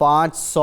500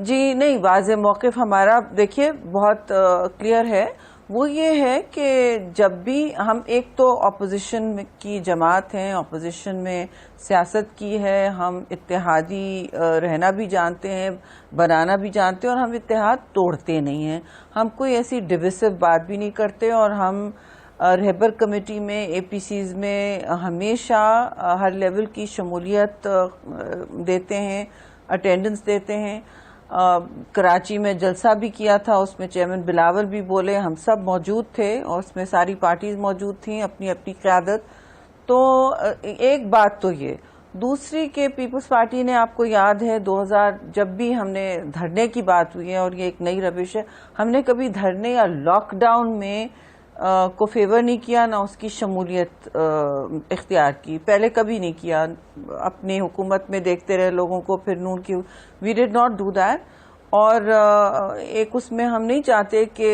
جی نہیں، واضح موقف ہمارا دیکھیے بہت کلیئر ہے. وہ یہ ہے کہ جب بھی ہم ایک تو اپوزیشن کی جماعت ہیں، اپوزیشن میں سیاست کی ہے، ہم اتحادی رہنا بھی جانتے ہیں، بنانا بھی جانتے ہیں، اور ہم اتحاد توڑتے نہیں ہیں. ہم کوئی ایسی ڈویسو بات بھی نہیں کرتے، اور ہم رہبر کمیٹی میں اے پی سیز میں ہمیشہ ہر لیول کی شمولیت دیتے ہیں، اٹینڈنس دیتے ہیں. کراچی میں جلسہ بھی کیا تھا، اس میں چیئرمین بلاول بھی بولے، ہم سب موجود تھے، اور اس میں ساری پارٹیز موجود تھیں، اپنی اپنی قیادت. تو ایک بات تو یہ. دوسری کہ پیپلز پارٹی نے، آپ کو یاد ہے 2000 جب بھی ہم نے دھرنے کی بات ہوئی ہے، اور یہ ایک نئی روش ہے، ہم نے کبھی دھرنے یا لاک ڈاؤن میں کو فیور نہیں کیا، نہ اس کی شمولیت اختیار کی. پہلے کبھی نہیں کیا. اپنی حکومت میں دیکھتے رہے لوگوں کو، پھر نون کی وی ڈڈ ناٹ ڈو دیٹ. اور ایک اس میں ہم نہیں چاہتے کہ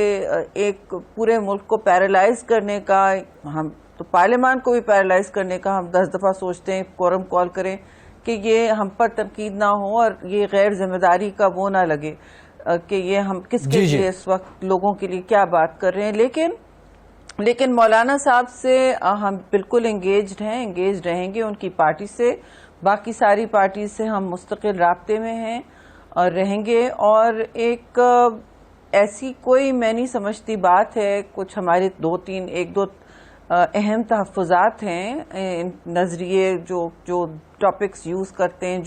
ایک پورے ملک کو پیرالائز کرنے کا، ہم تو پارلیمان کو بھی پیرالائز کرنے کا ہم 10 دفعہ سوچتے ہیں، کورم کال کریں کہ یہ ہم پر تنقید نہ ہو، اور یہ غیر ذمہ داری کا وہ نہ لگے کہ یہ ہم کس کے لیے اس وقت لوگوں کے لیے کیا بات کر رہے ہیں. لیکن مولانا صاحب سے ہم بالکل انگیجڈ ہیں، انگیجڈ رہیں گے ان کی پارٹی سے. باقی ساری پارٹی سے ہم مستقل رابطے میں ہیں اور رہیں گے. اور ایک ایسی کوئی میں نہیں سمجھتی بات ہے، کچھ ہمارے ایک دو اہم تحفظات ہیں، نظریے جو ٹاپکس یوز کرتے ہیں،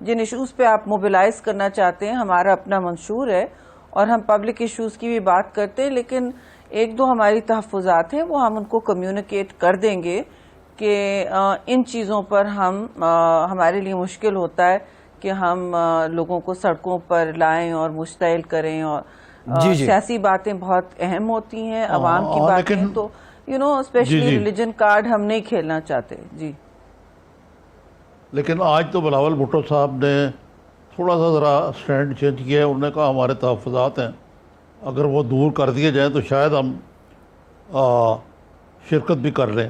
جن ایشوز پہ آپ موبلائز کرنا چاہتے ہیں، ہمارا اپنا منشور ہے، اور ہم پبلک ایشوز کی بھی بات کرتے ہیں. لیکن ایک دو ہماری تحفظات ہیں، وہ ہم ان کو کمیونیکیٹ کر دیں گے کہ ان چیزوں پر ہمارے لیے مشکل ہوتا ہے کہ ہم لوگوں کو سڑکوں پر لائیں اور مشتعل کریں، اور سیاسی باتیں بہت اہم ہوتی ہیں، عوام کی باتیں. تو اسپیشلی ریلیجن کارڈ ہم نہیں کھیلنا چاہتے. جی لیکن آج تو بلاول بھٹو صاحب نے تھوڑا سا ذرا سٹینڈ چینج کیا ہے. انہوں نے کہا ہمارے تحفظات ہیں، اگر وہ دور کر دیے جائیں تو شاید ہم شرکت بھی کر لیں.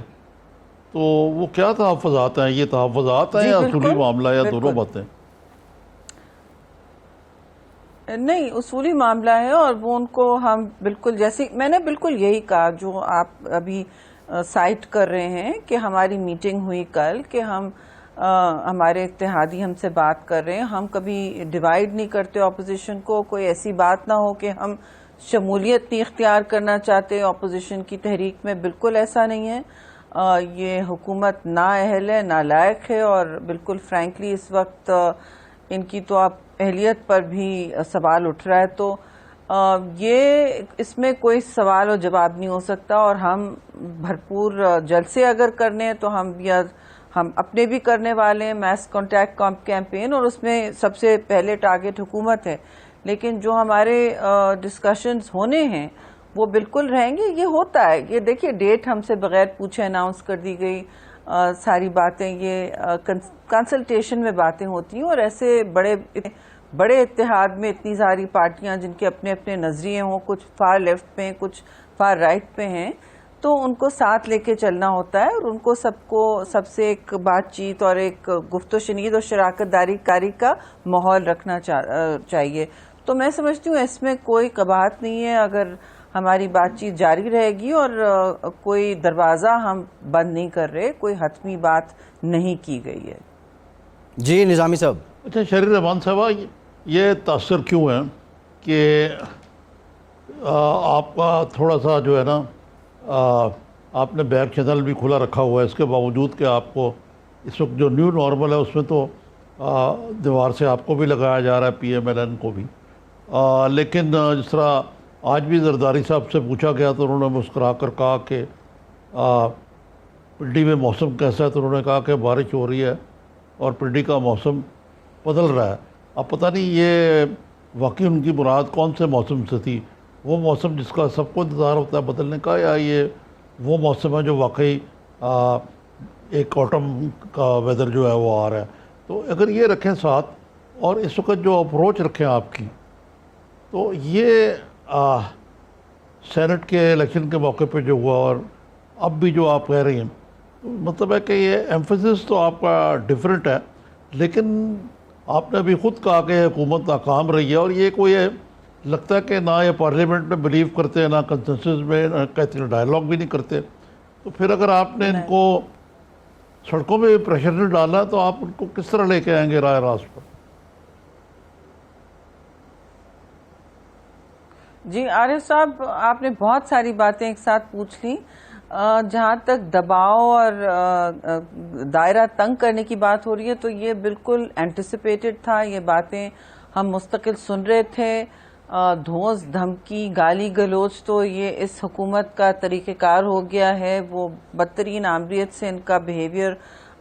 تو وہ کیا تحفظات ہیں؟ یہ تحفظات ہیں یا اصولی معاملہ، یا دونوں باتیں؟ نہیں، اصولی معاملہ ہے، اور وہ ان کو ہم بالکل، جیسے میں نے بالکل یہی کہا جو آپ ابھی سائٹ کر رہے ہیں کہ ہماری میٹنگ ہوئی کل، کہ ہمارے اتحادی ہم سے بات کر رہے ہیں. ہم کبھی ڈیوائیڈ نہیں کرتے اپوزیشن کو. کوئی ایسی بات نہ ہو کہ ہم شمولیت نہیں اختیار کرنا چاہتے اپوزیشن کی تحریک میں، بالکل ایسا نہیں ہے. یہ حکومت نااہل ہے، نالائق ہے، اور بالکل فرینکلی اس وقت ان کی تو آپ اہلیت پر بھی سوال اٹھ رہا ہے. تو یہ اس میں کوئی سوال و جواب نہیں ہو سکتا. اور ہم بھرپور جلسے اگر کرنے ہیں تو ہم اپنے بھی کرنے والے ہیں، میس کانٹیکٹ کیمپین، اور اس میں سب سے پہلے ٹارگٹ حکومت ہے. لیکن جو ہمارے ڈسکشنز ہونے ہیں وہ بالکل رہیں گے. یہ ہوتا ہے، یہ دیکھیے ڈیٹ ہم سے بغیر پوچھے اناؤنس کر دی گئی. ساری باتیں یہ کنسلٹیشن میں باتیں ہوتی ہیں. اور ایسے بڑے اتحاد میں اتنی ساری پارٹیاں جن کے اپنے اپنے نظریے ہوں، کچھ فار لیفٹ پہ ہیں، کچھ فار رائٹ پہ ہیں، تو ان کو ساتھ لے کے چلنا ہوتا ہے. اور ان کو سب سے ایک بات چیت اور ایک گفت و شنید اور شراکت داری کاری کا ماحول رکھنا چاہیے. تو میں سمجھتی ہوں اس میں کوئی قباحت نہیں ہے اگر ہماری بات چیت جاری رہے گی، اور کوئی دروازہ ہم بند نہیں کر رہے، کوئی حتمی بات نہیں کی گئی ہے. جی نظامی صاحب. اچھا شریر رحمان صاحب، یہ تاثر کیوں ہے کہ آپ کا تھوڑا سا جو ہے نا، آپ نے بیک چینل بھی کھلا رکھا ہوا ہے، اس کے باوجود کہ آپ کو اس وقت جو نیو نارمل ہے اس میں تو دیوار سے آپ کو بھی لگایا جا رہا ہے، پی ایم ایل این کو بھی. لیکن جس طرح آج بھی زرداری صاحب سے پوچھا گیا تو انہوں نے مسکرا کر کہا کہ پنڈی میں موسم کیسا ہے، تو انہوں نے کہا کہ بارش ہو رہی ہے اور پنڈی کا موسم بدل رہا ہے. اب پتہ نہیں یہ واقعی ان کی مراد کون سے موسم سے تھی؟ وہ موسم جس کا سب کو انتظار ہوتا ہے بدلنے کا، یا یہ وہ موسم ہے جو واقعی ایک آٹم کا ویدر جو ہے وہ آ رہا ہے؟ تو اگر یہ رکھیں ساتھ، اور اس وقت جو اپروچ رکھیں آپ کی، تو یہ سینٹ کے الیکشن کے موقع پہ جو ہوا، اور اب بھی جو آپ کہہ رہی ہیں، مطلب ہے کہ یہ ایمفیسس تو آپ کا ڈیفرنٹ ہے، لیکن آپ نے ابھی خود کہا کہ حکومت ناکام رہی ہے، اور یہ کوئی لگتا ہے کہ نہ یہ پارلیمنٹ میں بلیو کرتے ہیں، نہ کنسنسس میں، نہ کہتے ڈائلاگ بھی نہیں کرتے. تو پھر اگر آپ نے ان کو سڑکوں میں پریشر نہیں ڈالا تو آپ ان کو کس طرح لے کے آئیں گے راہ راست پر؟ جی عارف صاحب، آپ نے بہت ساری باتیں ایک ساتھ پوچھ لی. جہاں تک دباؤ اور دائرہ تنگ کرنے کی بات ہو رہی ہے تو یہ بالکل اینٹیسپیٹڈ تھا. یہ باتیں ہم مستقل سن رہے تھے. دھوس دھمکی گالی گلوچ تو یہ اس حکومت کا طریقہ کار ہو گیا ہے. وہ بدترین آمریت سے ان کا بیہیویئر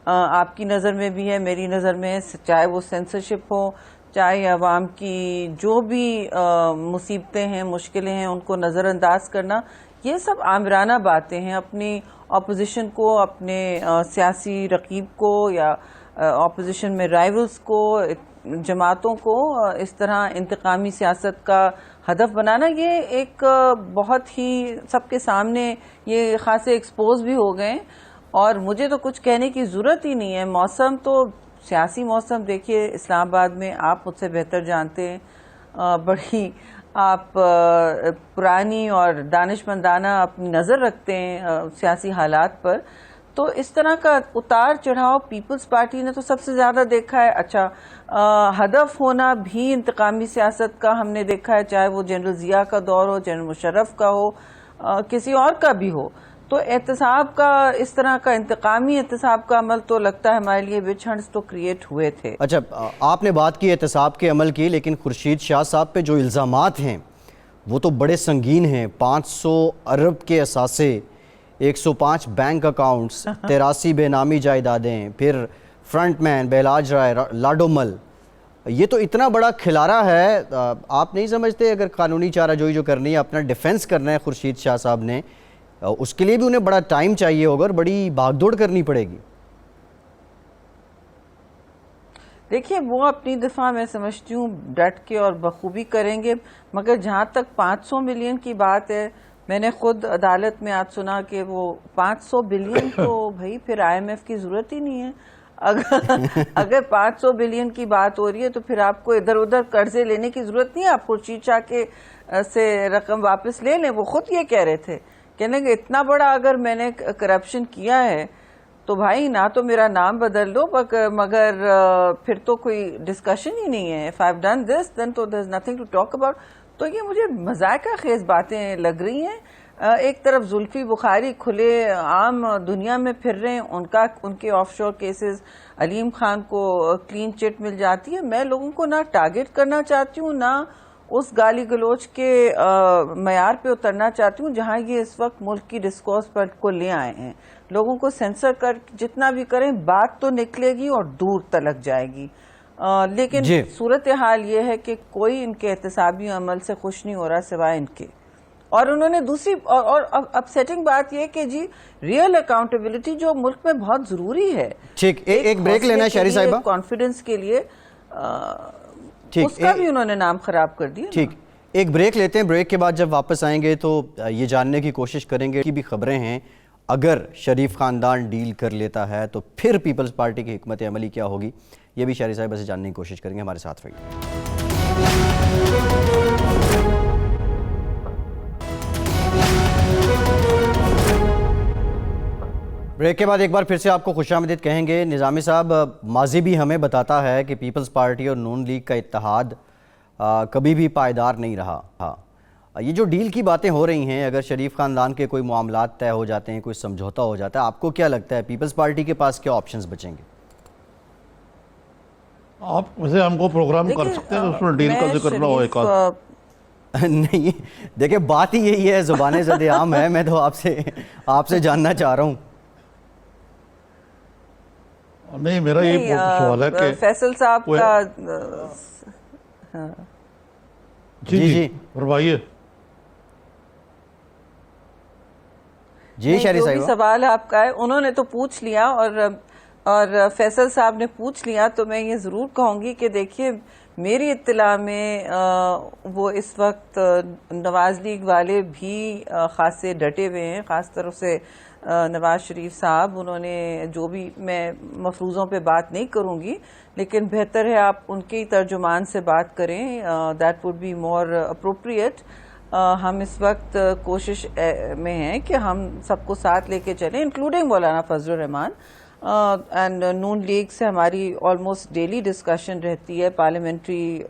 آپ کی نظر میں بھی ہے، میری نظر میں، چاہے وہ سینسرشپ ہو، چاہے عوام کی جو بھی مصیبتیں ہیں، مشکلیں ہیں، ان کو نظر انداز کرنا، یہ سب آمرانہ باتیں ہیں. اپنی اپوزیشن کو، اپنے سیاسی رقیب کو یا اپوزیشن میں رائیولز کو، جماعتوں کو اس طرح انتقامی سیاست کا ہدف بنانا، یہ ایک بہت ہی سب کے سامنے یہ خاصے ایکسپوز بھی ہو گئے. اور مجھے تو کچھ کہنے کی ضرورت ہی نہیں ہے. موسم تو سیاسی موسم دیکھیے اسلام آباد میں آپ مجھ سے بہتر جانتے ہیں، بڑی آپ پرانی اور دانش مندانہ اپنی نظر رکھتے ہیں سیاسی حالات پر. تو اس طرح کا اتار چڑھاؤ پیپلز پارٹی نے تو سب سے زیادہ دیکھا ہے. اچھا، ہدف ہونا بھی انتقامی سیاست کا ہم نے دیکھا ہے، چاہے وہ جنرل ضیاء کا دور ہو، جنرل مشرف کا ہو، کسی اور کا بھی ہو. تو احتساب کا، اس طرح کا انتقامی احتساب کا عمل تو لگتا ہے ہمارے لیے وچ ہنٹس تو کریٹ ہوئے تھے. اچھا، آپ نے بات کی احتساب کے عمل کی، لیکن خورشید شاہ صاحب پہ جو الزامات ہیں وہ تو بڑے سنگین ہیں. 500 ارب کے اثاثے، 105 بینک اکاؤنٹس، 83 بے نامی جائیدادیں، پھر فرنٹ مین بہلاج رائے لاڈومل. یہ تو اتنا بڑا کھلارا ہے. آپ نہیں سمجھتے اگر قانونی چارہ جوئی جو کرنی ہے، اپنا ڈیفنس کرنا ہے خورشید شاہ صاحب نے، اس کے لیے بھی انہیں بڑا ٹائم چاہیے ہوگا اور بڑی بھاگ دوڑ کرنی پڑے گی؟ دیکھیے، وہ اپنی دفاع میں سمجھتی ہوں ڈٹ کے اور بخوبی کریں گے. مگر جہاں تک 500 ملین کی بات ہے، میں نے خود عدالت میں آج سنا کہ وہ 500 بلین تو بھائی پھر IMF کی ضرورت ہی نہیں ہے. اگر 500 بلین کی بات ہو رہی ہے تو پھر آپ کو ادھر ادھر قرضے لینے کی ضرورت نہیں ہے. آپ خورشید شاہ کے سے رقم واپس لے لیں. وہ خود یہ کہہ رہے تھے، کہنے کہ اتنا بڑا اگر میں نے کرپشن کیا ہے تو بھائی نہ تو میرا نام بدل دو، مگر پھر تو کوئی ڈسکشن ہی نہیں ہے. If I've done this, then تو there's nothing to talk about. تو یہ مجھے مذائقہ خیز باتیں لگ رہی ہیں. ایک طرف زلفی بخاری کھلے عام دنیا میں پھر رہے ہیں، ان کے آف شور کیسز، علیم خان کو کلین چٹ مل جاتی ہے. میں لوگوں کو نہ ٹارگٹ کرنا چاہتی ہوں، نہ اس گالی گلوچ کے معیار پہ اترنا چاہتی ہوں جہاں یہ اس وقت ملک کی ڈسکورس پر کو لے آئے ہیں. لوگوں کو سینسر کر جتنا بھی کریں بات تو نکلے گی اور دور تلک جائے گی. لیکن صورتحال یہ ہے کہ کوئی ان کے احتسابی عمل سے خوش نہیں ہو رہا سوائے ان کے. اور انہوں نے دوسری اور اپسیٹنگ بات یہ کہ جی ریئل اکاؤنٹیبلٹی جو ملک میں بہت ضروری ہے. ٹھیک، ایک بریک لینا ہے شہری صاحبہ. کانفیڈنس کے لیے اس کا بھی انہوں نے نام خراب کر دیا. ٹھیک، ایک بریک لیتے ہیں. بریک کے بعد جب واپس آئیں گے تو یہ جاننے کی کوشش کریں گے کہ بھی خبریں ہیں اگر شریف خاندان ڈیل کر لیتا ہے تو پھر پیپلز پارٹی کی حکمت عملی کیا ہوگی. یہ بھی شہری صاحبہ سے جاننے کی کوشش کریں گے. ہمارے ساتھ رہیے. بریک کے بعد ایک بار پھر سے آپ کو خوش آمدید کہیں گے. نظامی صاحب، ماضی بھی ہمیں بتاتا ہے کہ پیپلز پارٹی اور نون لیگ کا اتحاد کبھی بھی پائیدار نہیں رہا. یہ جو ڈیل کی باتیں ہو رہی ہیں، اگر شریف خاندان کے کوئی معاملات طے ہو جاتے ہیں، کوئی سمجھوتا ہو جاتا ہے، آپ کو کیا لگتا ہے پیپلز پارٹی کے پاس کیا آپشنز بچیں گے؟ آپ ویسے ہم کو پروگرام کر سکتے ہیں اس میں ڈیل کا ذکر نہ ہو ایک آدھ. نہیں، دیکھیں بات ہی یہی ہے، زبان زد عام ہے. میں تو آپ سے جاننا چاہ رہا ہوں. نہیں، میرا یہ سوال ہے کہ فیصل صاحب کا جی فرمائیے. جی شہری جو بھی صاحب، سوال آپ کا ہے انہوں نے تو پوچھ لیا اور فیصل صاحب نے پوچھ لیا. تو میں یہ ضرور کہوں گی کہ دیکھیے میری اطلاع میں وہ اس وقت نواز لیگ والے بھی خاصے ڈٹے ہوئے ہیں، خاص طرح سے نواز شریف صاحب. انہوں نے جو بھی, میں مفروضوں پہ بات نہیں کروں گی, لیکن بہتر ہے آپ ان کے ترجمان سے بات کریں, that would be more appropriate. ہم اس وقت کوشش میں ہیں کہ ہم سب کو ساتھ لے کے چلیں, including Maulana Fazal Rahman, and known league سے ہماری آلموسٹ ڈیلی ڈسکشن رہتی ہے پارلیمنٹری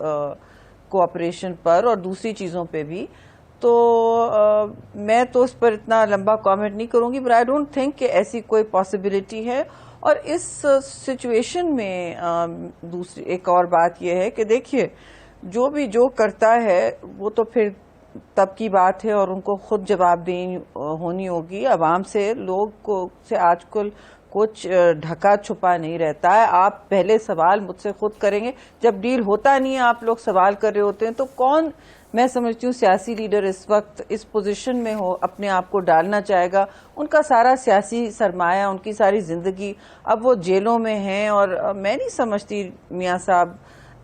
کوآپریشن پر اور دوسری چیزوں پہ بھی. تو میں تو اس پر اتنا لمبا کامنٹ نہیں کروں گی, بٹ آئی ڈونٹ تھنک کہ ایسی کوئی پاسبلٹی ہے. اور اس سچویشن میں دوسری ایک اور بات یہ ہے کہ دیکھیے, جو کرتا ہے وہ تو پھر تب کی بات ہے اور ان کو خود جواب دہی ہونی ہوگی عوام سے. لوگ کو سے آج کل کچھ ڈھکا چھپا نہیں رہتا ہے. آپ پہلے سوال مجھ سے خود کریں گے, جب ڈیل ہوتا نہیں ہے آپ لوگ سوال کر رہے ہوتے ہیں, تو کون, میں سمجھتی ہوں سیاسی لیڈر اس وقت اس پوزیشن میں ہو اپنے آپ کو ڈالنا چاہے گا. ان کا سارا سیاسی سرمایہ, ان کی ساری زندگی, اب وہ جیلوں میں ہیں, اور میں نہیں سمجھتی میاں صاحب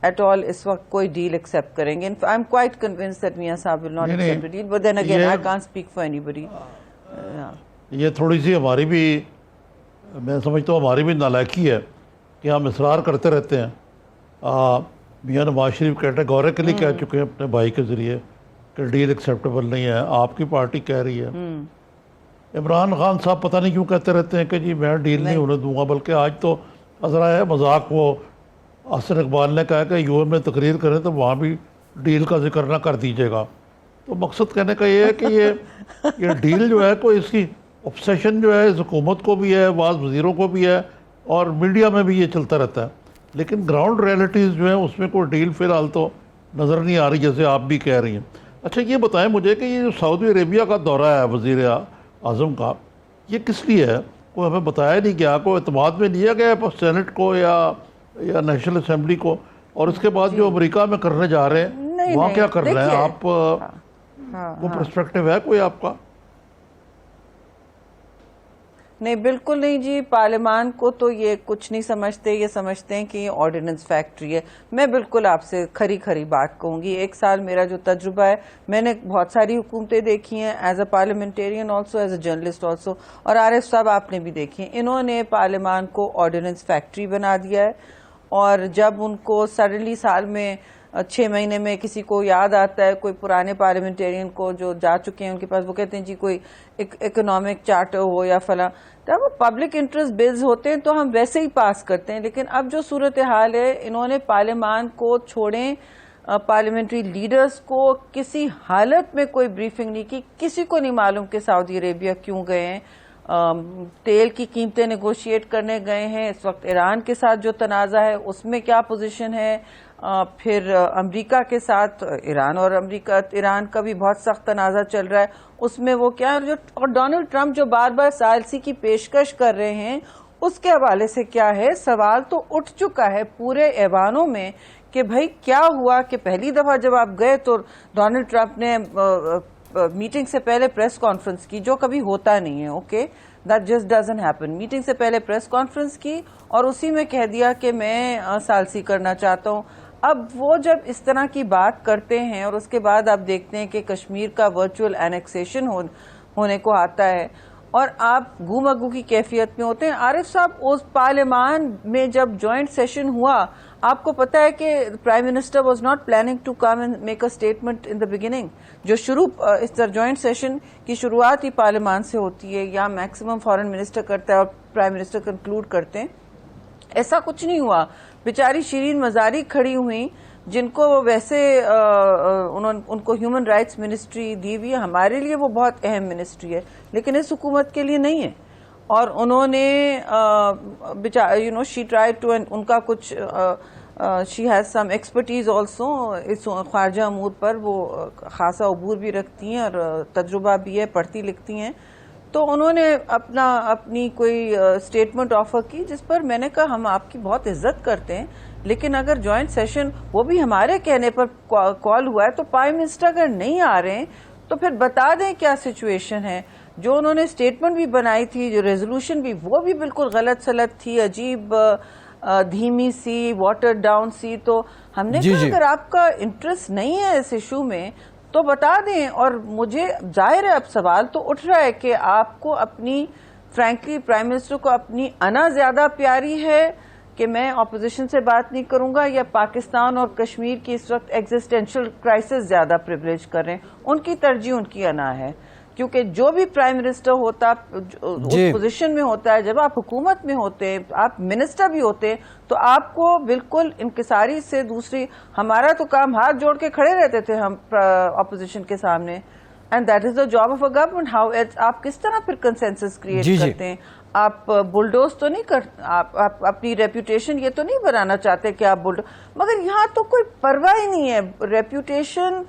ایٹ آل اس وقت کوئی ڈیل ایکسپٹ کریں گے. I'm quite convinced that Mian Sahab will not accept a deal, but then again I can't speak for anybody. یہ تھوڑی سی ہماری بھی, میں سمجھتا ہوں ہماری بھی نالائکی ہے کہ ہم اصرار کرتے رہتے ہیں. میاں نواز شریف کیٹیگوریکلی کہہ چکے ہیں اپنے بھائی کے ذریعے کہ ڈیل ایکسیپٹیبل نہیں ہے, آپ کی پارٹی کہہ رہی ہے. عمران خان صاحب پتہ نہیں کیوں کہتے رہتے ہیں کہ جی میں ڈیل نہیں ہونے دوں گا, بلکہ آج تو نظر آیا مذاق, وہ حسن اقبال نے کہا کہ یو این میں تقریر کریں تو وہاں بھی ڈیل کا ذکر نہ کر دیجیے گا. تو مقصد کہنے کا یہ ہے کہ یہ ڈیل جو ہے کوئی, اس کی obsession جو ہے اس حکومت کو بھی ہے, بعض وزیروں کو بھی ہے, اور میڈیا میں بھی یہ چلتا رہتا ہے. لیکن گراؤنڈ ریئلٹیز جو ہیں اس میں کوئی ڈیل فی الحال تو نظر نہیں آ رہی, جیسے آپ بھی کہہ رہی ہیں. اچھا یہ بتائیں مجھے کہ یہ جو سعودی عربیہ کا دورہ ہے وزیر اعظم کا, یہ کس لیے ہے؟ کوئی ہمیں بتایا نہیں گیا, کوئی اعتماد میں لیا گیا ہے سینٹ کو یا نیشنل اسمبلی کو, اور اس کے بعد جو امریکہ میں کرنے جا رہے ہیں وہاں کیا کر رہے ہیں آپ, وہ پرسپیکٹو ہے کوئی آپ کا؟ نہیں, بالکل نہیں جی. پارلیمان کو تو یہ کچھ نہیں سمجھتے, یہ سمجھتے ہیں کہ یہ آرڈیننس فیکٹری ہے. میں بالکل آپ سے کھری بات کہوں گی. 1 سال میرا جو تجربہ ہے, میں نے بہت ساری حکومتیں دیکھی ہیں, as a parliamentarian also, as a journalist also, اور عارف صاحب آپ نے بھی دیکھی ہیں. انہوں نے پارلیمان کو آرڈیننس فیکٹری بنا دیا ہے, اور جب ان کو سڈنلی سال میں 6 مہینے میں کسی کو یاد آتا ہے, کوئی پرانے پارلیمنٹیرین کو جو جا چکے ہیں ان کے پاس, وہ کہتے ہیں جی کوئی اکنامک چارٹر ہو یا فلاں, جب وہ پبلک انٹرسٹ بلز ہوتے ہیں تو ہم ویسے ہی پاس کرتے ہیں. لیکن اب جو صورتحال ہے, انہوں نے پارلیمان کو چھوڑیں, پارلیمنٹری لیڈرز کو کسی حالت میں کوئی بریفنگ نہیں کی. کسی کو نہیں معلوم کہ سعودی عربیہ کیوں گئے ہیں. تیل کی قیمتیں نیگوشیٹ کرنے گئے ہیں. اس وقت ایران کے ساتھ جو تنازع ہے اس میں کیا پوزیشن ہے, پھر امریکہ کے ساتھ ایران کا بھی بہت سخت تنازع چل رہا ہے, اس میں وہ کیا, اور ڈونلڈ ٹرمپ جو بار بار ثالثی کی پیشکش کر رہے ہیں, اس کے حوالے سے کیا ہے, سوال تو اٹھ چکا ہے پورے ایوانوں میں کہ بھائی کیا ہوا کہ پہلی دفعہ جب آپ گئے تو ڈونلڈ ٹرمپ نے میٹنگ سے پہلے پریس کانفرنس کی, جو کبھی ہوتا نہیں ہے. Okay, that just doesn't happen. Meeting سے پہلے پریس کانفرنس کی اور اسی میں کہہ دیا کہ میں ثالثی کرنا چاہتا ہوں. اب وہ جب اس طرح کی بات کرتے ہیں اور اس کے بعد آپ دیکھتے ہیں کہ کشمیر کا ورچوئل اینیکسیشن ہونے کو آتا ہے اور آپ گو مگو کی کیفیت میں ہوتے ہیں. عارف صاحب, اس پارلیمان میں جب جوائنٹ سیشن ہوا, آپ کو پتا ہے کہ prime minister was not planning to come and make a statement in the beginning. جو اس طرح جوائنٹ سیشن کی شروعات ہی پارلیمان سے ہوتی ہے, یا میکسیمم فارن منسٹر کرتا ہے اور پرائم منسٹر کنکلوڈ کرتے ہیں. ایسا کچھ نہیں ہوا. بیچاری شیرین مزاری کھڑی ہوئی, جن کو ویسے ان کو ہیومن رائٹس منسٹری دی ہوئی ہے. ہمارے لیے وہ بہت اہم منسٹری ہے, لیکن اس حکومت کے لیے نہیں ہے. اور انہوں نے شی ٹرائی ٹو, ان کا کچھ she has some expertise also اس خارجہ امور پر, وہ خاصا عبور بھی رکھتی ہیں اور تجربہ بھی ہے, پڑھتی لکھتی ہیں. تو انہوں نے اپنی کوئی اسٹیٹمنٹ آفر کی, جس پر میں نے کہا ہم آپ کی بہت عزت کرتے ہیں, لیکن اگر جوائنٹ سیشن وہ بھی ہمارے کہنے پر کال ہوا ہے تو پرائم منسٹر اگر نہیں آ رہے ہیں تو پھر بتا دیں کیا سچویشن ہے. جو انہوں نے اسٹیٹمنٹ بھی بنائی تھی, جو ریزولوشن بھی, وہ بھی بالکل غلط سلط تھی, عجیب دھیمی سی, واٹر ڈاؤن سی. تو ہم نے کہا اگر آپ کا انٹرسٹ نہیں ہے اس ایشو میں تو بتا دیں. اور مجھے ظاہر ہے اب سوال تو اٹھ رہا ہے کہ آپ کو اپنی فرینکلی پرائم منسٹر کو اپنی انا زیادہ پیاری ہے کہ میں اپوزیشن سے بات نہیں کروں گا، یا پاکستان اور کشمیر کی اس وقت ایگزسٹینشل کرائسس زیادہ پریولیج کر رہے ہیں؟ ان کی ترجیح ان کی انا ہے، کیونکہ جو بھی پرائم منسٹر ہوتا اس پوزیشن میں ہوتا ہے، جب آپ حکومت میں ہوتے ہیں، آپ منسٹر بھی ہوتے ہیں، تو آپ کو بالکل انکساری سے دوسری، ہمارا تو کام ہاتھ جوڑ کے کھڑے رہتے تھے ہم اپوزیشن کے سامنے، and that is the job of a government. How آپ کس طرح پھر کنسنسس کریٹ کرتے ہیں؟ آپ بلڈوز تو نہیں کرتے، آپ اپنی ریپوٹیشن یہ تو نہیں بنانا چاہتے کہ آپ مگر یہاں تو کوئی پرواہ ہی نہیں ہے، ریپوٹیشن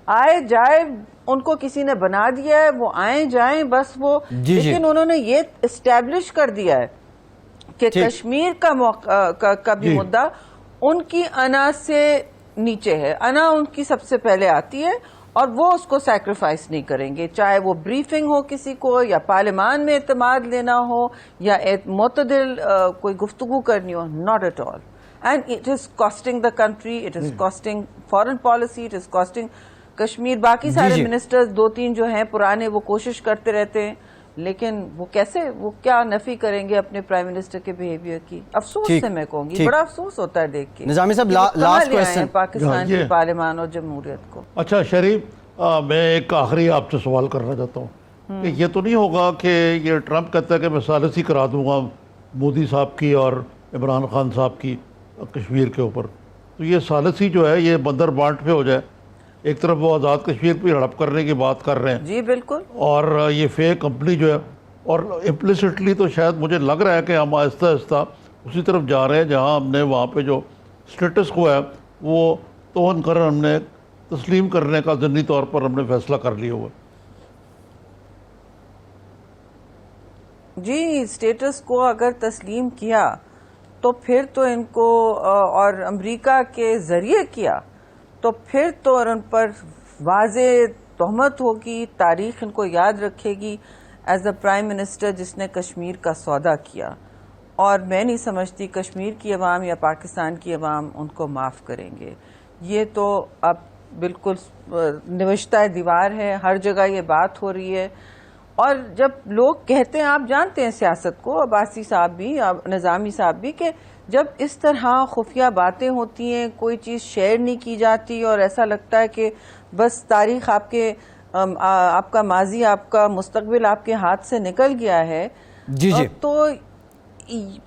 آئے جائے ان کو کسی نے بنا دیا ہے، وہ آئیں جائیں بس وہ، لیکن انہوں نے یہ اسٹیبلش کر دیا ہے کہ کشمیر کا بھی مدعا ان کی انا سے نیچے ہے، انا ان کی سب سے پہلے آتی ہے، اور وہ اس کو سیکریفائس نہیں کریں گے، چاہے وہ بریفنگ ہو کسی کو، یا پارلیمان میں اعتماد لینا ہو، یا معتدل کوئی گفتگو کرنی ہو. Not at all. And it is costing the country, it is costing foreign policy, it is costing Kashmir. باقی سارے منسٹرز دو تین جو ہیں پرانے وہ کوشش کرتے رہتے ہیں، لیکن وہ کیسے، وہ کیا نفی کریں گے اپنے پرائم منسٹر کے بیہیویئر کی؟ افسوس سے میں کہوں گی، بڑا افسوس ہوتا ہے دیکھ کے. نظامی صاحب لاسٹ کوسچن پاکستان کی پارلیمان اور جمہوریت کو. اچھا شریف، میں ایک آخری آپ سے سوال کرنا چاہتا ہوں کہ یہ تو نہیں ہوگا کہ یہ ٹرمپ کہتا ہے کہ میں ثالثی کرا دوں گا مودی صاحب کی اور عمران خان صاحب کی کشمیر کے اوپر، تو یہ ثالثی جو ہے یہ بندر بانٹ پہ ہو جائے؟ ایک طرف وہ آزاد کشمیر پہ ہڑپ کرنے کی بات کر رہے ہیں، جی بالکل، اور یہ فیک کمپنی جو ہے، اور امپلیسٹلی تو شاید مجھے لگ رہا ہے کہ ہم آہستہ آہستہ اسی طرف جا رہے ہیں جہاں ہم نے وہاں پہ جو سٹیٹس کو ہے وہ توہن کر ہم نے تسلیم کرنے کا ضمنی طور پر ہم نے فیصلہ کر لیا ہوا. جی اسٹیٹس کو اگر تسلیم کیا تو پھر تو ان کو، اور امریکہ کے ذریعے کیا تو پھر تو ان پر واضح تہمت ہوگی، تاریخ ان کو یاد رکھے گی ایز اے پرائم منسٹر جس نے کشمیر کا سودا کیا. اور میں نہیں سمجھتی کشمیر کی عوام یا پاکستان کی عوام ان کو معاف کریں گے. یہ تو اب بالکل نوشتہ دیوار ہے، ہر جگہ یہ بات ہو رہی ہے. اور جب لوگ کہتے ہیں، آپ جانتے ہیں سیاست کو، عباسی صاحب بھی، نظامی صاحب بھی، کہ جب اس طرح خفیہ باتیں ہوتی ہیں، کوئی چیز شیئر نہیں کی جاتی اور ایسا لگتا ہے کہ بس تاریخ آپ کا ماضی، آپ کا مستقبل آپ کے ہاتھ سے نکل گیا ہے، تو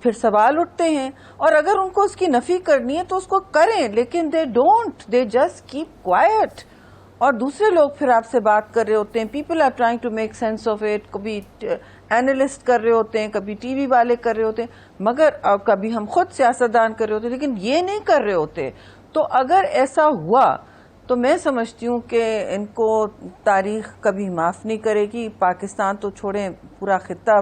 پھر سوال اٹھتے ہیں. اور اگر ان کو اس کی نفی کرنی ہے تو اس کو کریں، لیکن they don't, they just keep quiet. اور دوسرے لوگ پھر آپ سے بات کر رہے ہوتے ہیں، people are trying to make sense of it, کبھی اینالسٹ کر رہے ہوتے ہیں، کبھی ٹی وی والے کر رہے ہوتے ہیں، مگر کبھی ہم خود سیاستدان کر رہے ہوتے ہیں، لیکن یہ نہیں کر رہے ہوتے. تو اگر ایسا ہوا تو میں سمجھتی ہوں کہ ان کو تاریخ کبھی معاف نہیں کرے گی. پاکستان تو چھوڑیں، پورا خطہ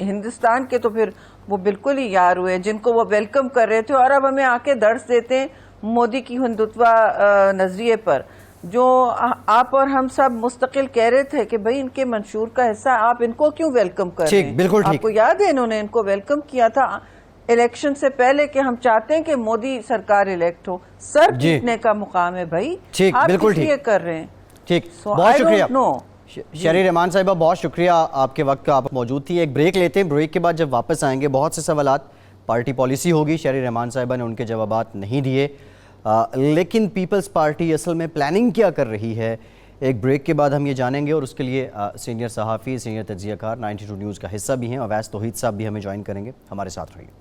ہندوستان کے تو پھر وہ بالکل ہی یار ہوئے جن کو وہ ویلکم کر رہے تھے، اور اب ہمیں آ کے درس دیتے ہیں مودی کی ہندوتوا نظریے پر، جو آپ اور ہم سب مستقل کہہ رہے تھے کہ بھئی ان کے منشور کا حصہ، آپ ان کو کیوں ویلکم کر رہے ہیں؟ بالکل ٹھیک. آپ کو یاد ہے انہوں نے ان کو ویلکم کیا تھا الیکشن سے پہلے کہ ہم چاہتے ہیں کہ مودی سرکار الیکٹ ہو. سر پیٹنے کا مقام ہے بھائی، آپ کس لیے کر رہے ہیں؟ ٹھیک، بہت شکریہ شہری رحمان صاحبہ، بہت شکریہ آپ کے وقت کا، آپ موجود تھی. ایک بریک لیتے ہیں، بریک کے بعد جب واپس آئیں گے بہت سے سوالات پارٹی پالیسی ہوگی. شہری رحمان صاحبہ نے ان کے جوابات نہیں دیے، لیکن پیپلز پارٹی اصل میں پلاننگ کیا کر رہی ہے، ایک بریک کے بعد ہم یہ جانیں گے. اور اس کے لیے سینئر صحافی، سینئر تجزیہ کار 92 نیوز کا حصہ بھی ہیں، اویس توحید صاحب بھی ہمیں جوائن کریں گے. ہمارے ساتھ رہیے.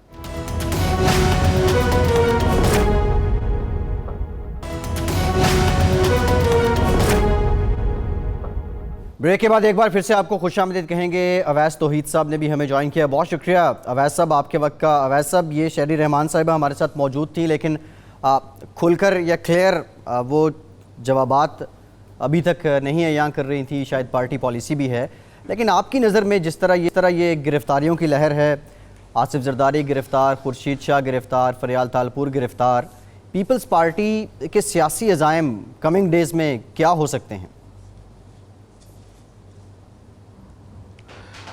بریک کے بعد ایک بار پھر سے آپ کو خوش آمدید کہیں گے. اویس توحید صاحب نے بھی ہمیں جوائن کیا، بہت شکریہ اویس صاحب آپ کے وقت کا. اویس صاحب، یہ شہری رحمان صاحبہ ہمارے ساتھ موجود تھی، لیکن کھل کر یا کلیئر وہ جوابات ابھی تک نہیں عیاں کر رہی تھی. شاید پارٹی پالیسی بھی ہے، لیکن آپ کی نظر میں جس طرح یہ گرفتاریوں کی لہر ہے، آصف زرداری گرفتار، خورشید شاہ گرفتار، فریال تالپور گرفتار، پیپلز پارٹی کے سیاسی عزائم کمنگ ڈیز میں کیا ہو سکتے ہیں؟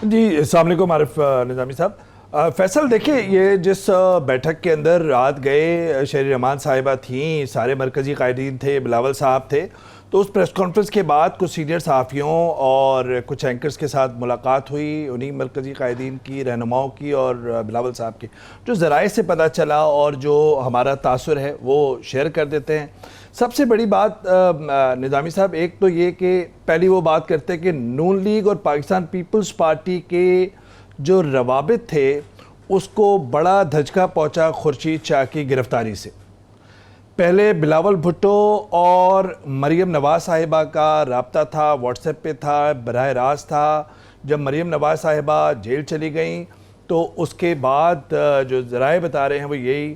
جی السلام علیکم عارف نظامی صاحب. فیصل دیکھیں، یہ جس بیٹھک کے اندر رات گئے شہری رحمان صاحبہ تھیں، سارے مرکزی قائدین تھے، بلاول صاحب تھے، تو اس پریس کانفرنس کے بعد کچھ سینئر صحافیوں اور کچھ اینکرز کے ساتھ ملاقات ہوئی، انہی مرکزی قائدین کی، رہنماؤں کی اور بلاول صاحب کی، جو ذرائع سے پتہ چلا اور جو ہمارا تاثر ہے وہ شیئر کر دیتے ہیں۔ سب سے بڑی بات نظامی صاحب ایک تو یہ کہ پہلی وہ بات کرتے ہیں کہ نون لیگ اور پاکستان پیپلز پارٹی کے جو روابط تھے اس کو بڑا دھچکا پہنچا خورشید شاہ کی گرفتاری سے۔ پہلے بلاول بھٹو اور مریم نواز صاحبہ کا رابطہ تھا، واٹس ایپ پہ تھا، براہ راست تھا۔ جب مریم نواز صاحبہ جیل چلی گئیں تو اس کے بعد جو ذرائع بتا رہے ہیں وہ یہی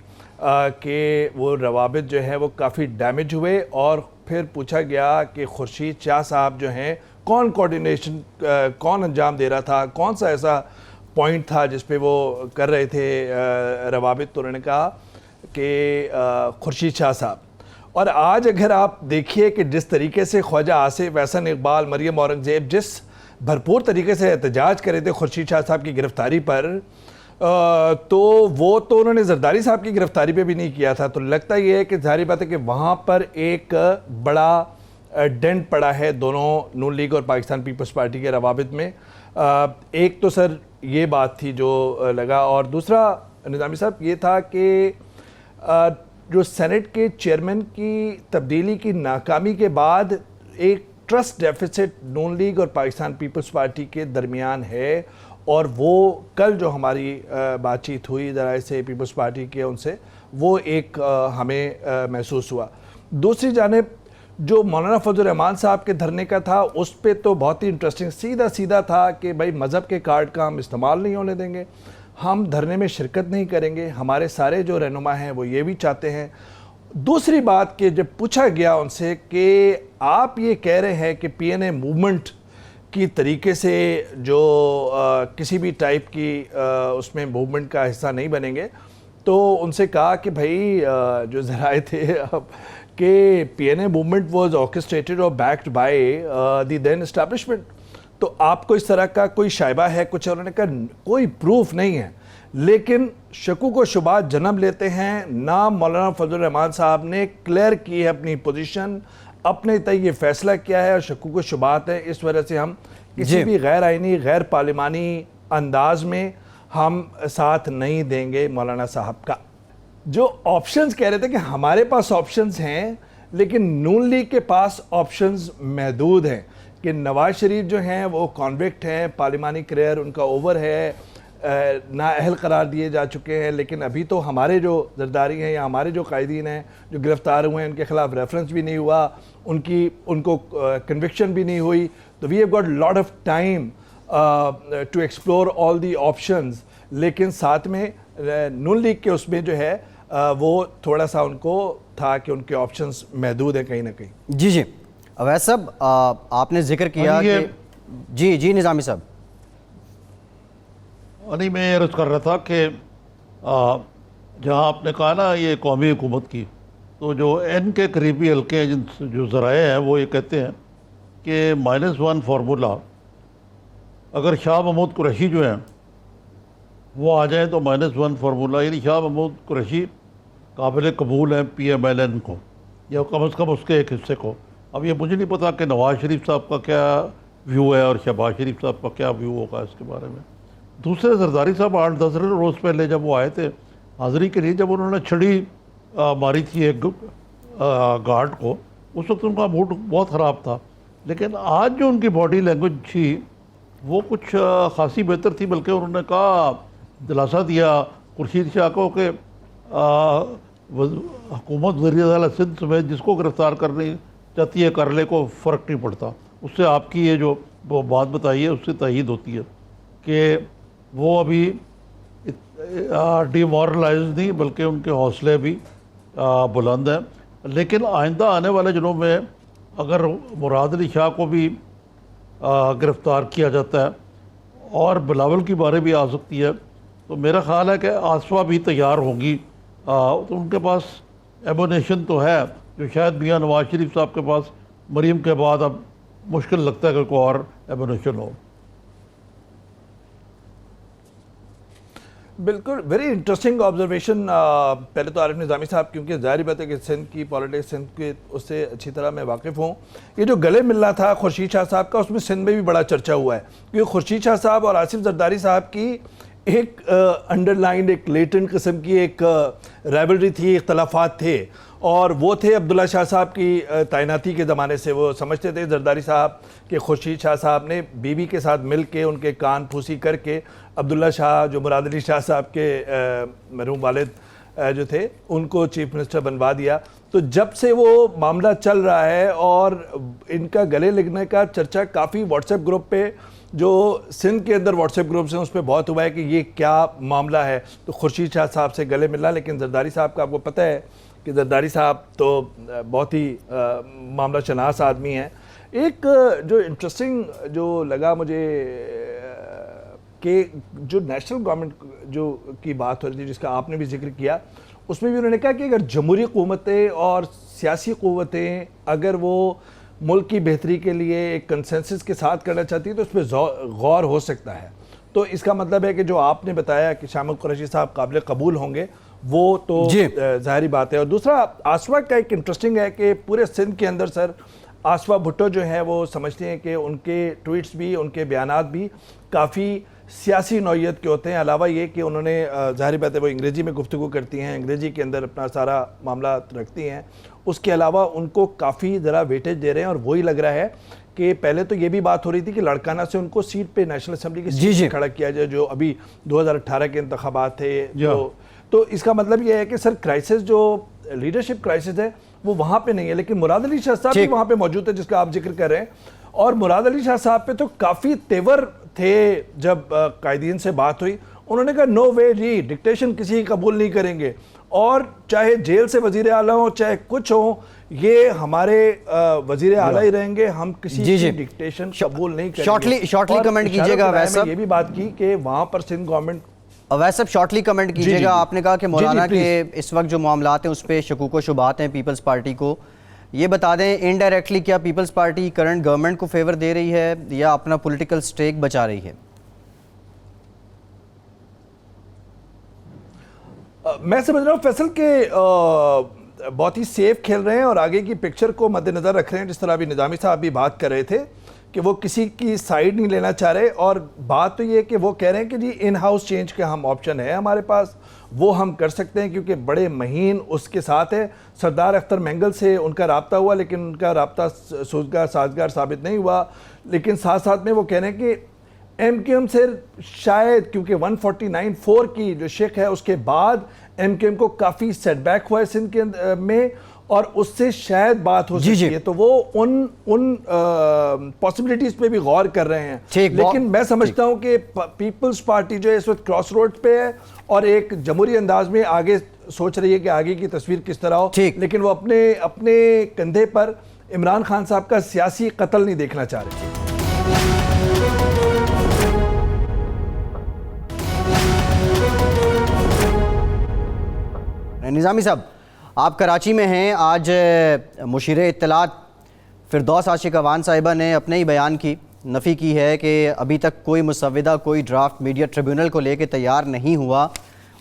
کہ وہ روابط جو ہیں وہ کافی ڈیمیج ہوئے، اور پھر پوچھا گیا کہ خورشید شاہ صاحب جو ہیں کون کوارڈینیشن کون انجام دے رہا تھا، کون سا ایسا پوائنٹ تھا جس پہ وہ کر رہے تھے روابط، تو انہوں نے کہا کہ خورشید شاہ صاحب۔ اور آج اگر آپ دیکھیے کہ جس طریقے سے خواجہ آصف، احسن اقبال، مریم اورنگزیب جس بھرپور طریقے سے احتجاج کرے تھے خورشید شاہ صاحب کی گرفتاری پر، تو وہ تو انہوں نے زرداری صاحب کی گرفتاری پہ بھی نہیں کیا تھا۔ تو لگتا یہ ہے کہ ظاہری بات ہے کہ وہاں پر ایک بڑا ڈینٹ پڑا ہے دونوں نون لیگ اور پاکستان پیپلز پارٹی کے روابط میں۔ ایک تو سر یہ بات تھی جو لگا، اور دوسرا نظامی صاحب یہ تھا کہ جو سینٹ کے چیئرمین کی تبدیلی کی ناکامی کے بعد ایک ٹرسٹ ڈیفیسٹ نون لیگ اور پاکستان پیپلز پارٹی کے درمیان ہے، اور وہ کل جو ہماری بات چیت ہوئی ذرائع سے پیپلز پارٹی کے ان سے، وہ ایک ہمیں محسوس ہوا۔ دوسری جانب جو مولانا فضل الرحمان صاحب کے دھرنے کا تھا اس پہ تو بہت ہی انٹرسٹنگ سیدھا تھا کہ بھائی مذہب کے کارڈ کا ہم استعمال نہیں ہونے دیں گے، ہم دھرنے میں شرکت نہیں کریں گے، ہمارے سارے جو رہنما ہیں وہ یہ بھی چاہتے ہیں۔ دوسری بات کہ جب پوچھا گیا ان سے کہ آپ یہ کہہ رہے ہیں کہ پی این اے موومنٹ کی طریقے سے جو کسی بھی ٹائپ کی اس میں موومنٹ کا حصہ نہیں بنیں گے، تو ان سے کہا کہ بھائی جو ذرائع تھے کہ P N A movement was orchestrated اور backed by the then establishment, تو آپ کو اس طرح کا کوئی شائبہ ہے کچھ؟ انہوں نے کہا کوئی پروف نہیں ہے، لیکن شکوک و شبہات جنم لیتے ہیں۔ نہ مولانا فضل الرحمان صاحب نے کلیئر کی ہے اپنی پوزیشن، اپنے تئیں یہ فیصلہ کیا ہے، اور شکوک و شبہات ہے، اس وجہ سے ہم کسی بھی غیر آئینی غیر پارلیمانی انداز میں ہم ساتھ نہیں دیں گے مولانا صاحب کا۔ جو آپشنز کہہ رہے تھے کہ ہمارے پاس آپشنز ہیں لیکن نون لیگ کے پاس آپشنز محدود ہیں، کہ نواز شریف جو ہیں وہ کانوکٹ ہیں، پارلیمانی کریئر ان کا اوور ہے، نااہل قرار دیے جا چکے ہیں، لیکن ابھی تو ہمارے جو زرداری ہیں یا ہمارے جو قائدین ہیں جو گرفتار ہوئے ہیں ان کے خلاف ریفرنس بھی نہیں ہوا، ان کو کنوکشن بھی نہیں ہوئی، تو we have got lot of time to explore all the options. لیکن ساتھ میں نون لیگ کے اس میں جو ہے وہ تھوڑا سا ان کو تھا کہ ان کے آپشنز محدود ہیں کہیں نہ کہیں۔ جی اویس صاحب، آپ نے ذکر کیا کہ جی نظامی صاحب، نہیں میں عرض کر رہا تھا کہ جہاں آپ نے کہا نا یہ قومی حکومت کی، تو جو این کے قریبی حلقے ہیں جو ذرائع ہیں وہ یہ کہتے ہیں کہ -1 فارمولہ اگر شاہ محمود قریشی جو ہیں وہ آ جائیں تو -1 فارمولہ، یعنی شاہ محمود قریشی قابل قبول ہیں پی ایم ایل این کو، یا کم از کم اس کے ایک حصے کو۔ اب یہ مجھے نہیں پتا کہ نواز شریف صاحب کا کیا ویو ہے اور شہباز شریف صاحب کا کیا ویو ہوگا اس کے بارے میں۔ دوسرے زرداری صاحب 8-10 روز پہلے جب وہ آئے تھے حاضری کے لیے، جب انہوں نے چھڑی ماری تھی ایک گارڈ کو، اس وقت ان کا موڈ بہت خراب تھا، لیکن آج جو ان کی باڈی لینگویج تھی وہ کچھ خاصی بہتر تھی، بلکہ انہوں نے کہا، دلاسا دیا خورشید شاہ کو کہ حکومت وزیر اعلیٰ سندھ سمیت جس کو گرفتار کرنی چاہتی ہے کر لے، کو فرق نہیں پڑتا۔ اس سے آپ کی یہ جو بات بتائی ہے اس سے تائید ہوتی ہے کہ وہ ابھی ڈی مورلائز نہیں بلکہ ان کے حوصلے بھی بلند ہیں۔ لیکن آئندہ آنے والے دنوں میں اگر مراد علی شاہ کو بھی گرفتار کیا جاتا ہے اور بلاول کی بارے بھی آ سکتی ہے، تو میرا خیال ہے کہ آصفہ بھی تیار ہوگی، تو ان کے پاس ایمونیشن تو ہے جو شاید میاں نواز شریف صاحب کے پاس مریم کے بعد اب مشکل لگتا ہے کہ کوئی اور ایمونیشن ہو۔ بالکل ویری انٹرسٹنگ آبزرویشن. پہلے تو عارف نظامی صاحب, کیونکہ ظاہری بات ہے کہ سندھ کی پالیٹکس, سندھ کے اس سے اچھی طرح میں واقف ہوں. یہ جو گلے ملنا تھا خورشید شاہ صاحب کا, اس میں سندھ میں بھی بڑا چرچا ہوا ہے, کیونکہ خورشید شاہ صاحب اور آصف زرداری صاحب کی ایک انڈر لائنڈ, ایک لیٹنٹ قسم کی ایک رائولری تھی, اختلافات تھے, اور وہ تھے عبداللہ شاہ صاحب کی تعیناتی کے زمانے سے. وہ سمجھتے تھے زرداری صاحب کہ خورشید شاہ صاحب نے بیوی کے ساتھ مل کے ان کے کان پھوسی کر کے عبداللہ شاہ, جو مراد علی شاہ صاحب کے مرحوم والد جو تھے, ان کو چیف منسٹر بنوا دیا. تو جب سے وہ معاملہ چل رہا ہے اور ان کا گلے لگنے کا چرچا کافی واٹس ایپ گروپ پہ, جو سندھ کے اندر واٹس ایپ گروپس ہیں, اس پہ بہت ہوا ہے کہ یہ کیا معاملہ ہے. تو خورشید شاہ صاحب سے گلے ملنا, لیکن زرداری صاحب کا آپ کو پتہ ہے کہ زرداری صاحب تو بہت ہی معاملہ شناس آدمی ہیں. ایک جو انٹرسٹنگ جو لگا مجھے کہ جو نیشنل گورنمنٹ جو کی بات ہو رہی تھی, جس کا آپ نے بھی ذکر کیا, اس میں بھی انہوں نے کہا کہ اگر جمہوری قوتیں اور سیاسی قوتیں اگر وہ ملک کی بہتری کے لیے ایک کنسنسس کے ساتھ کرنا چاہتی ہے تو اس پہ غور ہو سکتا ہے. تو اس کا مطلب ہے کہ جو آپ نے بتایا کہ شامل قریشی صاحب قابل قبول ہوں گے, وہ تو ظاہری بات ہے. اور دوسرا آسوا کا ایک انٹرسٹنگ ہے کہ پورے سندھ کے اندر سر آسوا بھٹو جو ہیں وہ سمجھتے ہیں کہ ان کے ٹویٹس بھی, ان کے بیانات بھی کافی سیاسی نوعیت کے ہوتے ہیں. علاوہ یہ کہ انہوں نے ظاہری بات ہے وہ انگریزی میں گفتگو کرتی ہیں, انگریزی کے اندر اپنا سارا معاملات رکھتی ہیں. اس کے علاوہ ان کو کافی ذرا ویٹیج دے رہے ہیں, اور وہی لگ رہا ہے کہ پہلے تو یہ بھی بات ہو رہی تھی کہ لڑکانہ سے ان کو سیٹ پہ نیشنل اسمبلی کی سیٹ پہ کھڑا کیا جائے, جو ابھی 2018 کے انتخابات تھے. تو اس کا مطلب یہ ہے کہ سر کرائسس جو لیڈرشپ کرائسس ہے وہ وہاں پہ نہیں ہے, لیکن مراد علی شاہ صاحب بھی وہاں پہ موجود ہے جس کا آپ ذکر کر رہے ہیں. اور مراد علی شاہ صاحب پہ تو کافی تیور تھے. جب قائدین سے بات ہوئی انہوں نے کہا نو وے جی, ڈکٹیشن کسی کی قبول نہیں کریں گے, اور چاہے جیل سے وزیر اعلیٰ ہوں چاہے کچھ ہوں, یہ ہمارے وزیر اعلیٰ ہی رہیں گے, ہم کسی کی ڈکٹیشن قبول نہیں کریں گے. شارٹلی کمنٹ کیجئے گا. ویسا یہ بھی بات کی کہ وہاں پر سندھ گورنمنٹ, ویسے شارٹلی کمنٹ کیجئے گا. آپ نے کہا کہ مولانا کے اس وقت جو معاملات ہیں اس پہ شکوک و شبہات ہیں پیپلز پارٹی کو, یہ بتا دیں انڈائریکٹلی کیا پیپلز پارٹی کرنٹ گورنمنٹ کو فیور دے رہی ہے یا اپنا پولیٹیکل سٹیک بچا رہی ہے؟ میں سمجھ رہا ہوں فیصل کہ بہت ہی سیف کھیل رہے ہیں اور آگے کی پکچر کو مد نظر رکھ رہے ہیں. جس طرح ابھی نظامی صاحب بھی بات کر رہے تھے کہ وہ کسی کی سائیڈ نہیں لینا چاہ رہے, اور بات تو یہ کہ وہ کہہ رہے ہیں کہ جی ان ہاؤس چینج کا ہم آپشن ہے ہمارے پاس, وہ ہم کر سکتے ہیں کیونکہ بڑے مہین اس کے ساتھ ہے. سردار اختر مینگل سے ان کا رابطہ ہوا لیکن ان کا رابطہ سازگار ثابت نہیں ہوا. لیکن ساتھ ساتھ میں وہ کہہ رہے ہیں کہ ایم کیو ایم سے شاید, کیونکہ 149-4 کی جو شک ہے اس کے بعد ایم کیو ایم کو کافی سیٹ بیک ہوا ہے سندھ کے میں, اور اس سے شاید بات ہو سکتی ہے. تو وہ ان پاسبلٹیز پہ بھی غور کر رہے ہیں. لیکن میں سمجھتا ہوں کہ پیپلز پارٹی جو ہے اس وقت کراس روڈ پہ ہے اور ایک جمہوری انداز میں آگے سوچ رہی ہے کہ آگے کی تصویر کس طرح ہو, لیکن وہ اپنے کندھے پر عمران خان صاحب کا سیاسی قتل نہیں دیکھنا چاہ رہے. نظامی صاحب, آپ کراچی میں ہیں. آج مشیر اطلاعات فردوس عاشق اوان صاحبہ نے اپنے ہی بیان کی نفی کی ہے کہ ابھی تک کوئی مسودہ, کوئی ڈرافٹ میڈیا ٹریبیونل کو لے کے تیار نہیں ہوا,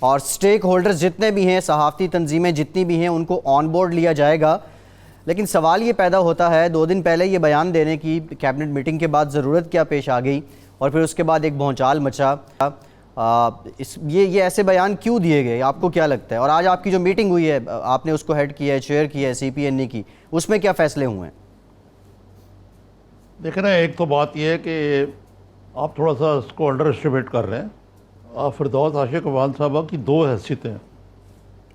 اور سٹیک ہولڈرز جتنے بھی ہیں, صحافتی تنظیمیں جتنی بھی ہیں, ان کو آن بورڈ لیا جائے گا. لیکن سوال یہ پیدا ہوتا ہے, 2 دن پہلے یہ بیان دینے کی کیبنٹ میٹنگ کے بعد ضرورت کیا پیش آ گئی, اور پھر اس کے بعد ایک بھونچال مچا. یہ ایسے بیان کیوں دیے گئے, آپ کو کیا لگتا ہے؟ اور آج آپ کی جو میٹنگ ہوئی ہے, آپ نے اس کو ہیڈ کیا ہے, چیئر کیا ہے سی پی این ای کی, اس میں کیا فیصلے ہوئے ہیں؟ دیکھیں نا, ایک تو بات یہ ہے کہ آپ تھوڑا سا اس کو انڈر اسٹیمیٹ کر رہے ہیں. فردوس عاشق اوان صاحبہ کی 2 حیثیتیں ہیں.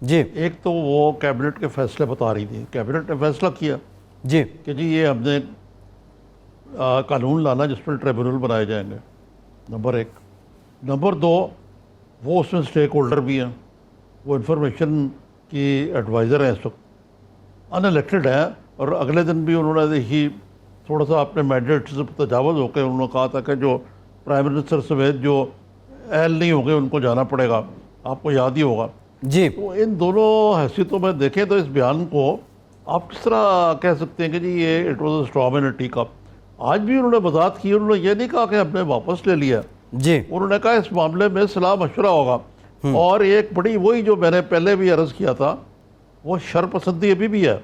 جی, ایک تو وہ کیبنٹ کے فیصلے بتا رہی تھی. کیبنٹ نے فیصلہ کیا جی کہ جی یہ ہم نے قانون لانا جس پر ٹریبیونل بنائے جائیں گے, نمبر 1. نمبر 2, وہ اس میں سٹیک ہولڈر بھی ہیں, وہ انفارمیشن کی ایڈوائزر ہیں, اس وقت ان الیکٹڈ ہیں, اور اگلے دن بھی انہوں نے دیکھی تھوڑا سا اپنے مینڈیٹ سے تجاوز ہو کے انہوں نے کہا تھا کہ جو پرائم منسٹر سمیت جو اہل نہیں ہوں گے ان کو جانا پڑے گا. آپ کو یاد ہی ہوگا. جی, تو ان دونوں حیثیتوں میں دیکھیں تو اس بیان کو آپ کس طرح کہہ سکتے ہیں کہ جی یہ it was a straw man tea cup. آج بھی انہوں نے وضاحت کی, انہوں نے یہ نہیں کہا کہ ہم نے واپس لے لیا, جی انہوں نے کہا اس معاملے میں صلاح مشورہ ہوگا. اور ایک بڑی وہی جو میں نے پہلے بھی عرض کیا تھا وہ شرپسندی ابھی بھی ہے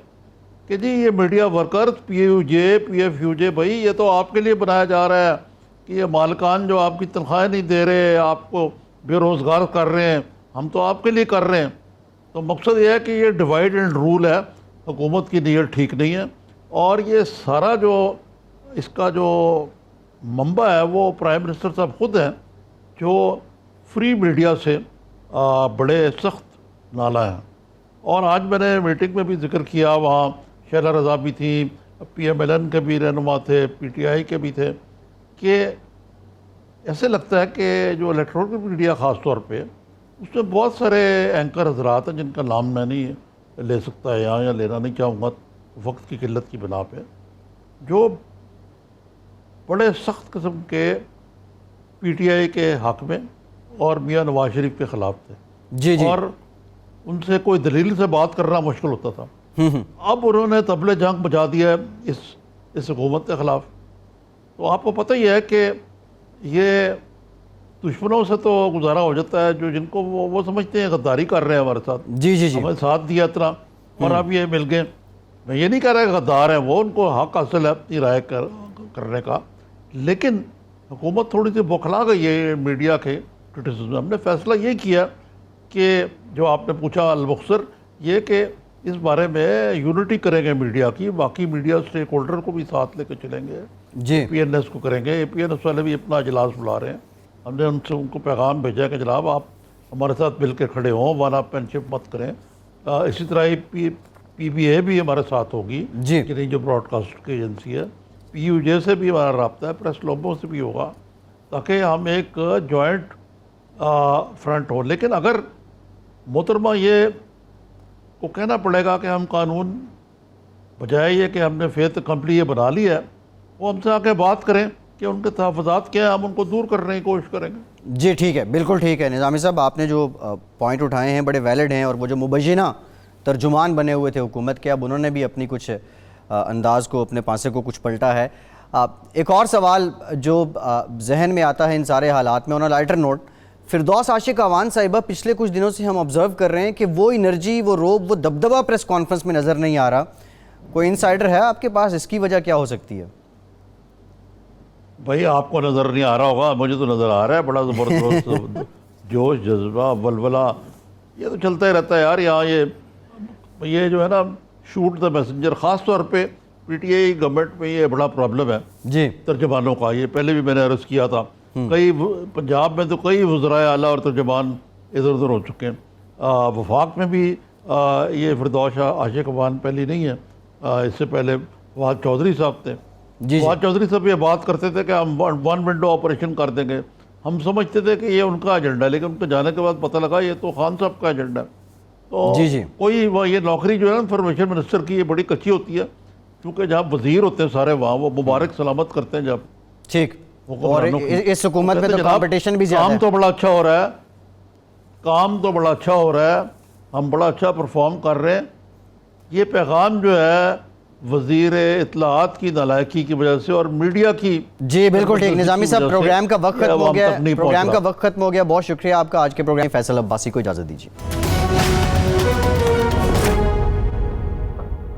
کہ جی یہ media workers P U J P F U J بھائی یہ تو آپ کے لیے بنایا جا رہا ہے کہ یہ مالکان جو آپ کی تنخواہیں نہیں دے رہے آپ کو بے روزگار کر رہے ہیں ہم تو آپ کے لیے کر رہے ہیں. تو مقصد یہ ہے کہ یہ ڈیوائڈ اینڈ رول ہے, حکومت کی نیت ٹھیک نہیں ہے اور یہ سارا جو اس کا جو منبع ہے وہ پرائم منسٹر صاحب خود ہیں جو فری میڈیا سے بڑے سخت نالا ہیں. اور آج میں نے میٹنگ میں بھی ذکر کیا, وہاں شیلا رضا بھی تھی, پی ایم ایل این کے بھی رہنما تھے, پی ٹی آئی کے بھی تھے, کہ ایسے لگتا ہے کہ جو الیکٹرانک میڈیا خاص طور پہ اس میں بہت سارے اینکر حضرات ہیں جن کا نام میں نہیں لے سکتا ہے یہاں یا لینا نہیں چاہوں گا وقت کی قلت کی بنا پہ, جو بڑے سخت قسم کے پی ٹی آئی کے حق میں اور میاں نواز شریف کے خلاف تھے. جی جی. اور ان سے کوئی دلیل سے بات کرنا مشکل ہوتا تھا. اب انہوں نے طبل جنگ بجا دیا ہے اس حکومت کے خلاف. تو آپ کو پتہ ہی ہے کہ یہ دشمنوں سے تو گزارا ہو جاتا ہے جو جن کو وہ سمجھتے ہیں غداری کر رہے ہیں ہمارے ساتھ, جی جی جی. ہمیں ساتھ دیا اتنا اور اب یہ مل گئے. میں یہ نہیں کہہ رہا کہ غدار ہیں وہ, ان کو حق حاصل ہے اپنی رائے کرنے کا, لیکن حکومت تھوڑی سی بوکھلا گئی ہے میڈیا کے کرٹیسزم میں. ہم نے فیصلہ یہ کیا کہ جو آپ نے پوچھا المختصر یہ کہ اس بارے میں یونٹی کریں گے میڈیا کی, باقی میڈیا اسٹیک ہولڈر کو بھی ساتھ لے کے چلیں گے, جی. پی این ایس کو کریں گے. پی این ایس والے بھی اپنا اجلاس بلا رہے ہیں. ہم نے ان کو پیغام بھیجا کہ جناب آپ ہمارے ساتھ مل کے کھڑے ہوں, ون اپ اینڈ شپ مت کریں. اسی طرح ہی پی بی اے بھی ہمارے ساتھ ہوگی جی. کہ نہیں جو براڈ کاسٹ کی ایجنسی ہے, پی یو جے سے بھی ہمارا رابطہ ہے, پریس لوگوں سے بھی ہوگا, تاکہ ہم ایک جوائنٹ فرنٹ ہو. لیکن اگر محترمہ یہ کو کہنا پڑے گا کہ ہم قانون بجائے یہ کہ ہم نے فیت کمپلی یہ بنا لی ہے, وہ ہم سے آ کے بات کریں کہ ان کے تحفظات کیا ہیں, ہم ان کو دور کرنے کی کوشش کریں گے. جی ٹھیک ہے, بالکل ٹھیک ہے. نظامی صاحب آپ نے جو پوائنٹ اٹھائے ہیں بڑے ویلڈ ہیں, اور وہ جو مبینہ ترجمان بنے ہوئے تھے حکومت کے, اب انہوں نے بھی اپنی کچھ انداز کو, اپنے پانسے کو کچھ پلٹا ہے. ایک اور سوال جو ذہن میں آتا ہے ان سارے حالات میں, آن اے لائٹر نوٹ, فردوس عاشق اعوان صاحبہ پچھلے کچھ دنوں سے ہم آبزرو کر رہے ہیں کہ وہ انرجی, وہ روب, وہ دبدبہ پریس کانفرنس میں نظر نہیں آ رہا. کوئی انسائیڈر ہے آپ کے پاس, اس کی وجہ کیا ہو سکتی ہے؟ بھائی آپ کو نظر نہیں آ رہا ہوگا, مجھے تو نظر آ رہا ہے. بڑا زبردست جوش, جذبہ, ولولہ یہ تو چلتا ہی رہتا ہے یار. یہاں یہ جو ہے نا شوٹ دا میسنجر, خاص طور پہ پی ٹی آئی گورنمنٹ میں یہ بڑا پرابلم ہے جی ترجمانوں کا. یہ پہلے بھی میں نے عرض کیا تھا, کئی پنجاب میں تو کئی وزرائے اعلیٰ اور ترجمان ادھر ادھر ہو چکے ہیں. وفاق میں بھی یہ فردوس عاشق اعوان پہلی نہیں ہے, اس سے پہلے فواد چودھری صاحب تھے. فواد چودھری صاحب یہ بات کرتے تھے کہ ہم ون ونڈو آپریشن کر دیں گے. ہم سمجھتے تھے کہ یہ ان کا ایجنڈا ہے, لیکن ان کے جانے کے بعد پتہ لگا یہ تو خان صاحب کا ایجنڈا ہے. تو کوئی یہ نوکری جو ہے نا انفارمیشن منسٹر کی, یہ بڑی کچی ہوتی ہے, کیونکہ جہاں وزیر ہوتے ہیں سارے وہاں وہ مبارک سلامت کرتے ہیں جب. ٹھیک. اور اس حکومت میں تو کمپٹیشن بھی زیادہ ہے. کام تو بڑا اچھا ہو رہا ہے, کام تو بڑا اچھا ہو رہا ہے, ہم بڑا اچھا پرفارم کر رہے ہیں. یہ پیغام جو ہے وزیر اطلاعات کی نالائکی کی وجہ سے اور میڈیا کی. جی بالکل ٹھیک. نظامی صاحب پروگرام کا وقت ختم ہو گیا, بہت شکریہ آپ کا. آج کے پروگرام فیصل عباسی کو اجازت دیجیے.